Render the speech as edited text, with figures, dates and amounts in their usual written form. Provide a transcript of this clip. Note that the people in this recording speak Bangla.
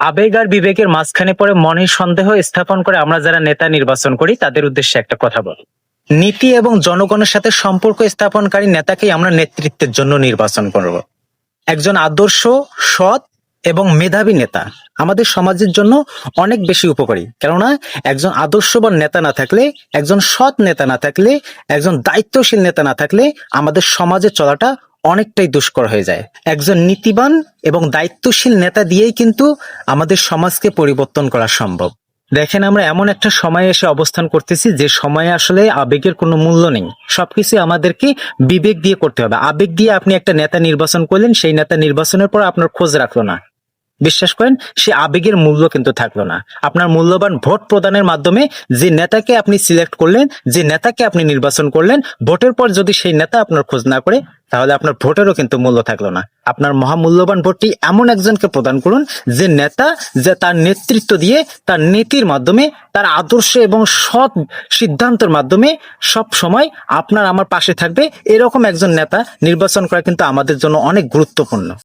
আবেগ আর বিবেকের মাঝখানে পড়ে মনের সন্দেহ স্থাপন করে আমরা যারা নেতা নির্বাচন করি তাদের উদ্দেশ্যে একটা কথা বলি। নীতি এবং জনগণের সাথে সম্পর্ক স্থাপনকারী নেতাকেই আমরা নেতৃত্বের জন্য নির্বাচন করব। একজন আদর্শ, সৎ এবং মেধাবী নেতা আমাদের সমাজের জন্য অনেক বেশি উপকারী। কেননা একজন আদর্শবান নেতা না থাকলে, একজন সৎ নেতা না থাকলে, একজন দায়িত্বশীল নেতা না থাকলে আমাদের সমাজে চলাটা অনেকটাই দুষ্কর হয়ে যায়। একজন নীতিবান এবং দায়িত্বশীল নেতা দিয়েই কিন্তু আমাদের সমাজকে পরিবর্তন করা সম্ভব। দেখেন, আমরা এমন একটা সময়ে এসে অবস্থান করতেছি যে সময়ে আসলে আবেগের কোনো মূল্য নেই। সবকিছু আমাদেরকে বিবেক দিয়ে করতে হবে। আবেগ দিয়ে আপনি একটা নেতা নির্বাচন করলেন, সেই নেতা নির্বাচনের পর আপনার খোঁজ রাখলো না, বিশ্বাস করেন সে আবেগের মূল্য কিন্তু থাকলো না। আপনার মূল্যবান ভোট প্রদানের মাধ্যমে যে নেতাকে আপনি সিলেক্ট করলেন, যে নেতাকে আপনি নির্বাচন করলেন, ভোটের পর যদি সেই নেতা আপনার খোঁজ না করে, তাহলে আপনার ভোটেরও কিন্তু মূল্য থাকলো না। আপনার মহামূল্যবান ভোটটি এমন একজনকে প্রদান করুন যে নেতা, যে তার নেতৃত্ব দিয়ে, তার নীতির মাধ্যমে, তার আদর্শ এবং সৎ সিদ্ধান্তের মাধ্যমে সব সময় আপনার আমার পাশে থাকবে। এরকম একজন নেতা নির্বাচন করা কিন্তু আমাদের জন্য অনেক গুরুত্বপূর্ণ।